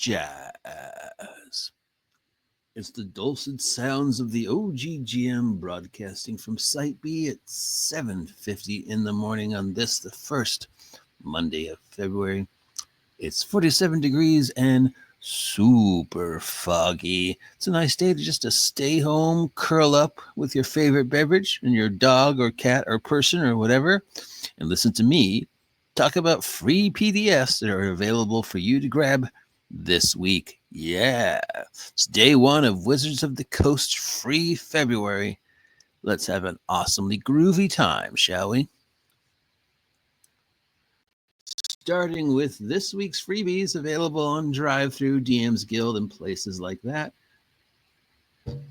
jazz. It's the dulcet sounds of the OGGM broadcasting from Site B at 7:50 in the morning on this, the first Monday of February. It's 47 degrees and super foggy. It's a nice day to stay home, curl up with your favorite beverage and your dog or cat or person or whatever, and listen to me talk about free PDFs that are available for you to grab this week. Yeah, it's day one of Wizards of the Coast free February. Let's have an awesomely groovy time, shall we? Starting with this week's freebies available on Drive-Thru, DM's Guild, and places like that.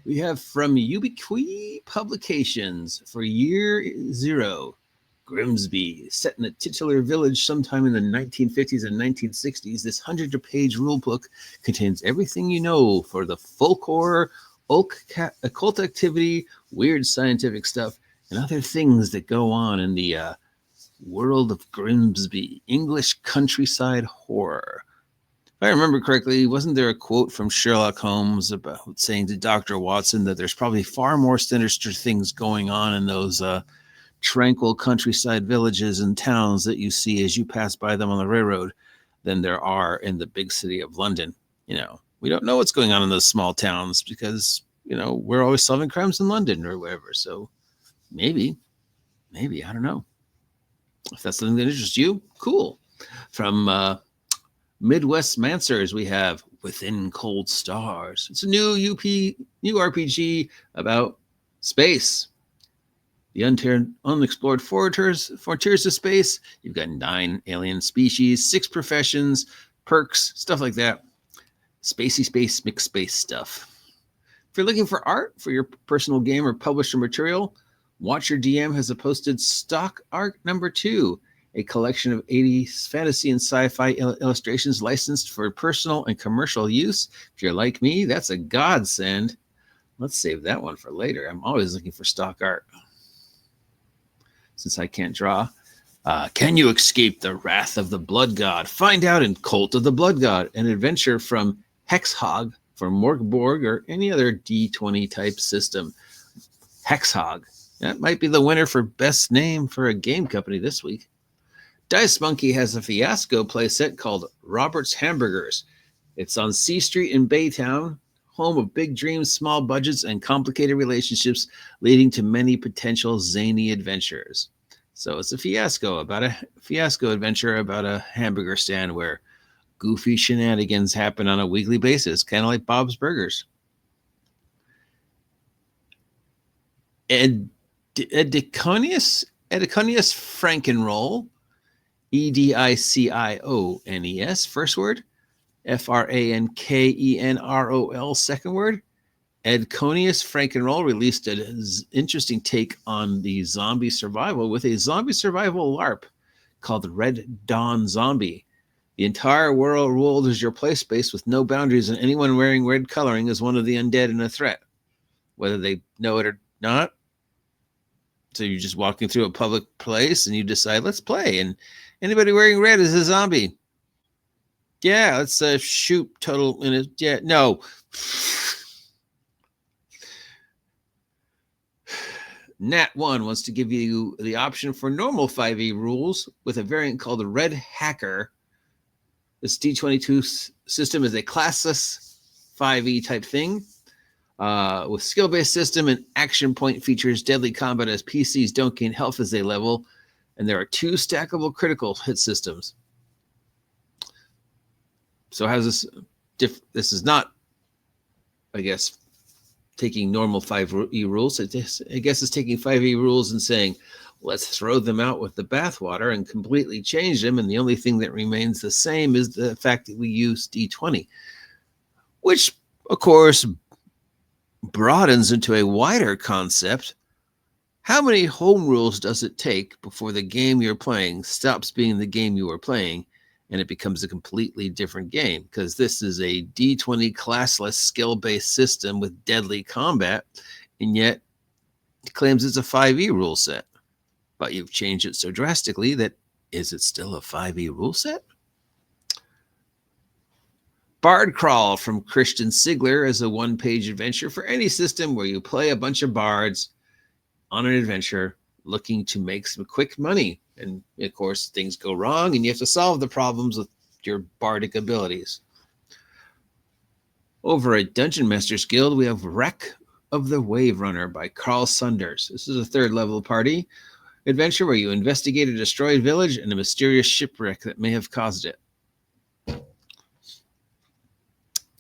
We have from Ubiquity Publications for Year Zero, Grimsby, set in a titular village sometime in the 1950s and 1960s. This 100-page rulebook contains everything you know for the folk horror, occult activity, weird scientific stuff, and other things that go on in the world of Grimsby, English countryside horror. If I remember correctly, wasn't there a quote from Sherlock Holmes about saying to Dr. Watson that there's probably far more sinister things going on in those tranquil countryside villages and towns that you see as you pass by them on the railroad than there are in the big city of London? You know, we don't know what's going on in those small towns because, you know, we're always solving crimes in London or wherever. So maybe, I don't know. If that's something that interests you, cool. From Midwest Mancers, we have Within Cold Stars. It's a new RPG about space. The unexplored frontiers of space. You've got 9 alien species, 6 professions, perks, stuff like that. Spacey space, mixed space stuff. If you're looking for art for your personal game or publisher material, Watch Your DM has a posted stock art number 2, a collection of 80s fantasy and sci-fi illustrations licensed for personal and commercial use. If you're like me, that's a godsend. Let's save that one for later. I'm always looking for stock art, since I can't draw. Can you escape the wrath of the blood god? Find out in Cult of the Blood God, an adventure from Hexhog for Morgborg or any other D20 type system. Hexhog. That might be the winner for best name for a game company this week. Dice Monkey has a fiasco playset called Robert's Hamburgers. It's on C Street in Baytown, home of big dreams, small budgets, and complicated relationships leading to many potential zany adventures. So it's a fiasco adventure about a hamburger stand where goofy shenanigans happen on a weekly basis, kind of like Bob's Burgers. Ediconius Frankenroll, Ediciones, first word, Frankenrol, second word. Ediconius Frankenroll released an interesting take on the zombie survival with a zombie survival LARP called Red Dawn Zombie. The entire world is your play space with no boundaries, and anyone wearing red coloring is one of the undead and a threat, whether they know it or not. So you're just walking through a public place and you decide, let's play. And anybody wearing red is a zombie. Yeah, let's shoot total. Yeah, no. Nat 1 wants to give you the option for normal 5e rules with a variant called the Red Hacker. This D22 system is a classless 5e type thing. With skill-based system and action point features, deadly combat as PCs don't gain health as they level, and there are 2 stackable critical hit systems. So how's this this is not, I guess, taking normal 5e rules. I guess it's taking 5e rules and saying, let's throw them out with the bathwater and completely change them, and the only thing that remains the same is the fact that we use D20, which, of course, broadens into a wider concept. How many home rules does it take before the game you're playing stops being the game you are playing and it becomes a completely different game? Because this is a D20 classless skill-based system with deadly combat, and yet it claims it's a 5e rule set. But you've changed it so drastically that is it still a 5e rule set? Bard Crawl from Christian Sigler is a one-page adventure for any system where you play a bunch of bards on an adventure looking to make some quick money. And of course, things go wrong and you have to solve the problems with your bardic abilities. Over at Dungeon Masters Guild, we have Wreck of the Wave Runner by Carl Sunders. This is a third level party adventure where you investigate a destroyed village and a mysterious shipwreck that may have caused it.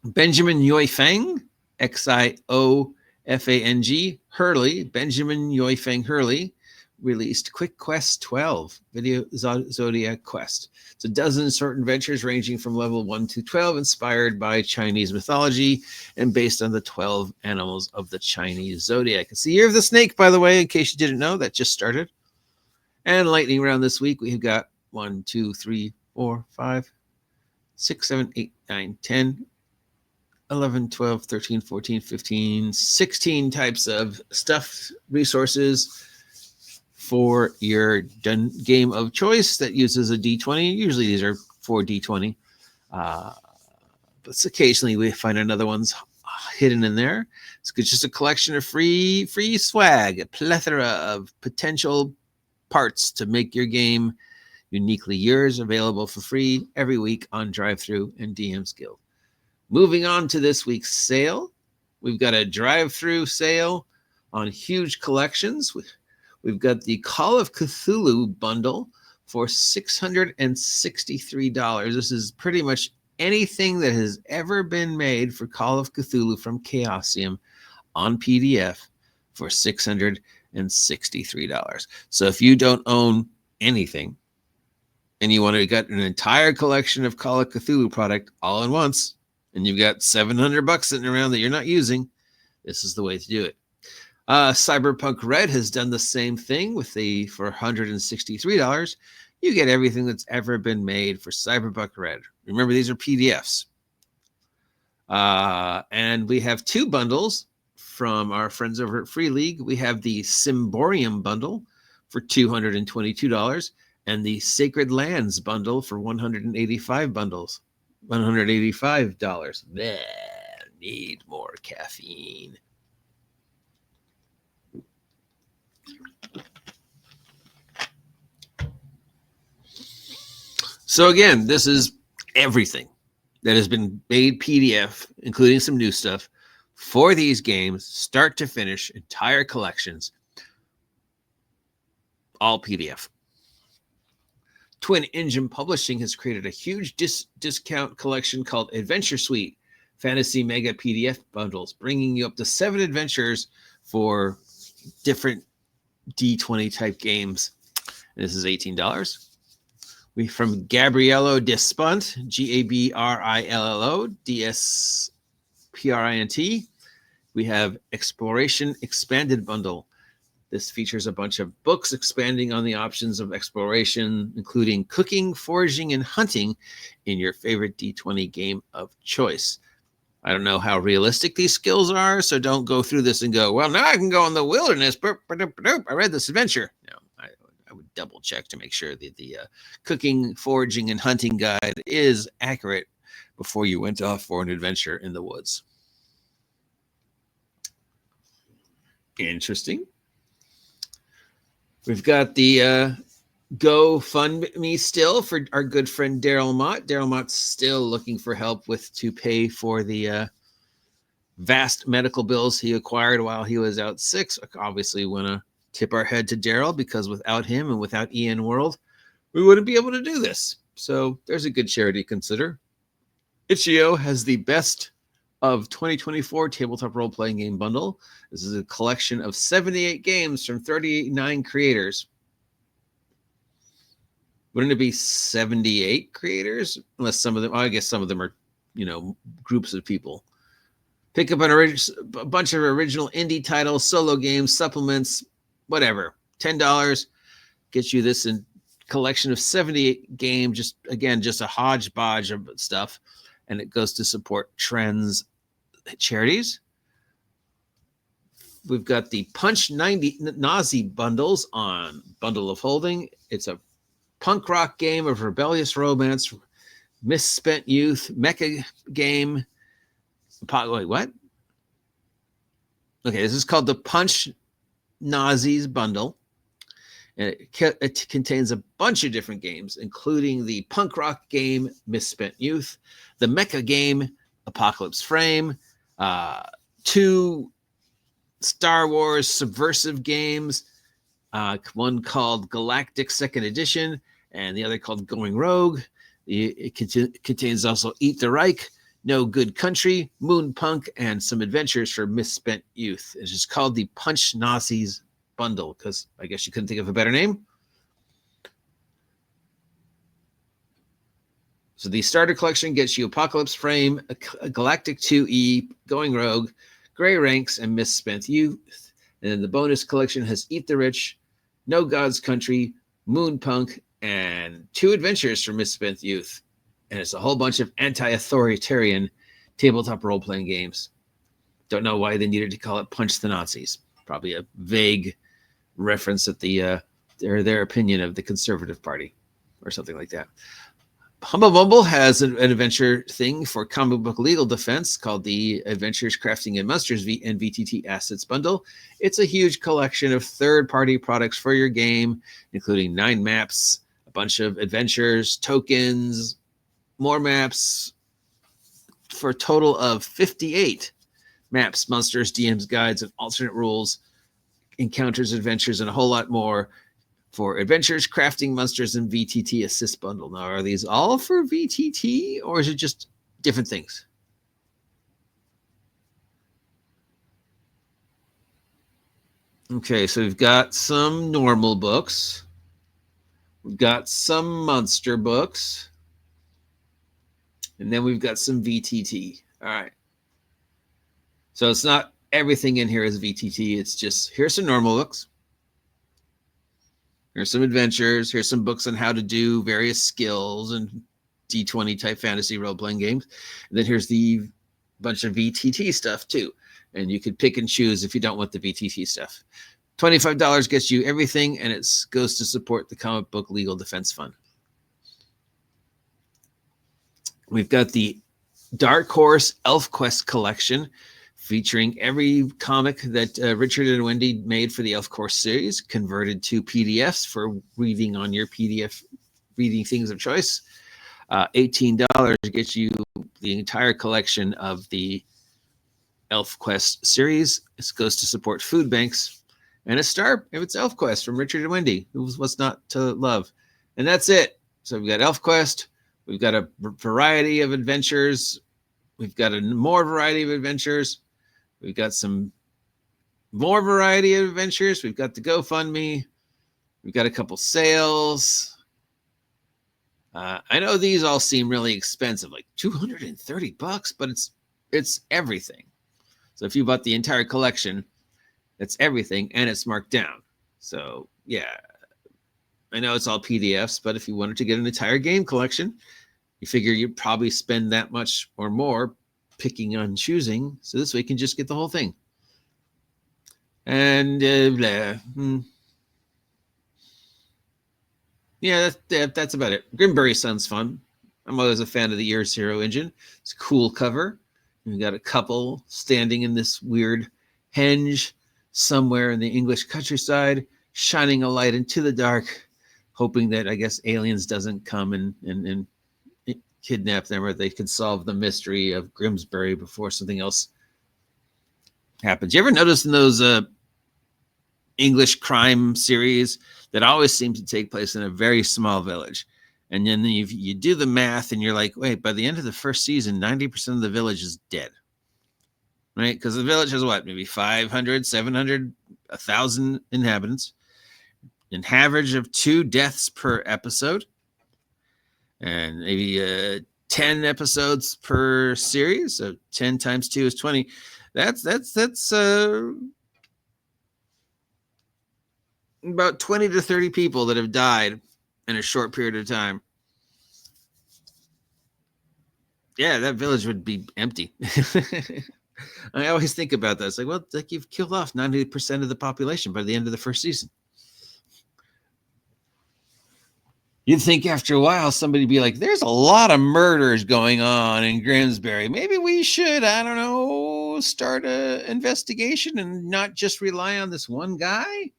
Benjamin Yoifang, Xiofang Hurley, Benjamin Yoifang Hurley, released Quick Quest 12, Video Zodiac Quest. It's a dozen short adventures ranging from level 1 to 12, inspired by Chinese mythology and based on the 12 animals of the Chinese zodiac. It's the Year of the Snake, by the way, in case you didn't know, that just started. And lightning round this week, we've got 1, 2, 3, 4, 5, 6, 7, 8, 9, 10, 11, 12, 13, 14, 15, 16 types of stuffed resources for your game of choice that uses a D20. Usually these are for D20. But occasionally we find another one's hidden in there. It's just a collection of free swag, a plethora of potential parts to make your game uniquely yours, available for free every week on Drive-Thru and DM's Guild. Moving on to this week's sale, we've got a drive-through sale on huge collections. We've got the Call of Cthulhu bundle for $663. This is pretty much anything that has ever been made for Call of Cthulhu from Chaosium on PDF for $663. So if you don't own anything and you want to get an entire collection of Call of Cthulhu product all at once, and you've got $700 sitting around that you're not using, this is the way to do it. Cyberpunk Red has done the same thing for $163. You get everything that's ever been made for Cyberpunk Red. Remember, these are PDFs. And we have two bundles from our friends over at Free League. We have the Symborium bundle for $222 and the Sacred Lands bundle for $185. Bleh, need more caffeine. So again, this is everything that has been made PDF, including some new stuff, for these games, start to finish, entire collections, all PDF. Twin Engine Publishing has created a huge discount collection called Adventure Suite Fantasy Mega PDF Bundles, bringing you up to 7 adventures for different D20 type games. And this is $18. We from Gabriello Despont, Gabrillo Dsprint. We have Exploration Expanded Bundle. This features a bunch of books expanding on the options of exploration, including cooking, foraging, and hunting in your favorite D20 game of choice. I don't know how realistic these skills are, so don't go through this and go, well, now I can go in the wilderness. I read this adventure. No, I would double check to make sure that the cooking, foraging, and hunting guide is accurate before you went off for an adventure in the woods. Interesting. We've got the GoFundMe still for our good friend Daryl Mott. Daryl Mott's still looking for help to pay for the vast medical bills he acquired while he was out sick. So obviously, we want to tip our head to Daryl, because without him and without Ian World, we wouldn't be able to do this. So there's a good charity to consider. Itch.io has the best of 2024 tabletop role-playing game bundle. This is a collection of 78 games from 39 creators. Wouldn't it be 78 creators? Unless some of them, I guess some of them are, groups of people. Pick up a bunch of original indie titles, solo games, supplements, whatever. $10 gets you this collection of 78 games. Just a hodgepodge of stuff. And it goes to support trends charities. We've got the Punch 90 Nazi bundles on Bundle of Holding. It's a punk rock game of rebellious romance Misspent Youth, Mecha Game. Wait, what? Okay, this is called the Punch Nazis Bundle. And it contains a bunch of different games, including the punk rock game Misspent Youth, the mecha game Apocalypse Frame, 2 Star Wars subversive games, one called Galactic Second Edition, and the other called Going Rogue. It contains also Eat the Reich, No Good Country, Moon Punk, and some adventures for misspent youth. It's just called the Punch Nazis Bundle because I guess you couldn't think of a better name. So the starter collection gets you Apocalypse Frame, a Galactic 2E, Going Rogue, Gray Ranks, and Misspent Youth. And then the bonus collection has Eat the Rich, No God's Country, Moon Punk, and 2 adventures for Misspent Youth. And it's a whole bunch of anti-authoritarian tabletop role-playing games. Don't know why they needed to call it Punch the Nazis. Probably a vague reference at their opinion of the Conservative Party or something like that. Humble Bumble has an adventure thing for comic book legal defense called the Adventures, Crafting, and Monsters and VTT Assets Bundle. It's a huge collection of third-party products for your game, including 9 maps, a bunch of adventures, tokens, more maps, for a total of 58 maps, monsters, DMs, guides, and alternate rules, encounters, adventures, and a whole lot more for Adventures, Crafting, Monsters, and VTT Assist Bundle. Now, are these all for VTT, or is it just different things? Okay, so we've got some normal books. We've got some monster books. And then we've got some VTT. All right. So it's not everything in here is VTT. It's just, here's some normal books. Here's some adventures. Here's some books on how to do various skills and D20 type fantasy role-playing games. And then here's the bunch of VTT stuff too. And you could pick and choose if you don't want the VTT stuff. $25 gets you everything, and it goes to support the Comic Book Legal Defense Fund. We've got the Dark Horse Elf Quest collection, featuring every comic that Richard and Wendy made for the Elf Course series, converted to PDFs for reading on your PDF reading things of choice. $18 gets you the entire collection of the Elf Quest series. This goes to support food banks, and a star if it's Elf Quest from Richard and Wendy. What's not to love? And that's it. So we've got Elf Quest. We've got a variety of adventures. We've got a more variety of adventures. We've got some more variety of adventures. We've got the GoFundMe. We've got a couple sales. I know these all seem really expensive, like $230, but it's everything. So if you bought the entire collection, it's everything, and it's marked down. So yeah, I know it's all PDFs, but if you wanted to get an entire game collection, you figure you'd probably spend that much or more picking and choosing. So this way you can just get the whole thing. And yeah, that's about it. Grimbury sounds fun. I'm always a fan of the Year Zero engine. It's a cool cover. We've got a couple standing in this weird henge somewhere in the English countryside, shining a light into the dark, hoping that, I guess, aliens doesn't come and kidnap them, or they could solve the mystery of Grimsbury before something else happens. You ever notice in those English crime series that always seem to take place in a very small village? And then you do the math and you're like, wait, by the end of the first season, 90% of the village is dead, right? Because the village has what, maybe 500, 700, 1,000 inhabitants, an average of 2 deaths per episode, and maybe 10 episodes per series. So 10 times 2 is 20. That's about 20 to 30 people that have died in a short period of time. Yeah, that village would be empty. I always think about that. It's like, well, it's like you've killed off 90% of the population by the end of the first season. You'd think after a while somebody'd be like, there's a lot of murders going on in Grimsbury. Maybe we should, I don't know, start an investigation and not just rely on this one guy.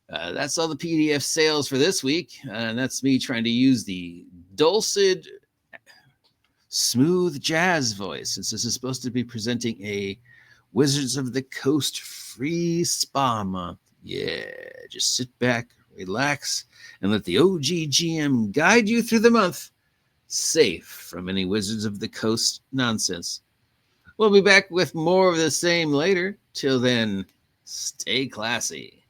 That's all the PDF sales for this week. And that's me trying to use the dulcet, smooth jazz voice, since this is supposed to be presenting a Wizards of the Coast free spa month. Yeah, just sit back, relax, and let the OGGM guide you through the month, safe from any Wizards of the Coast nonsense. We'll be back with more of the same later. Till then, stay classy.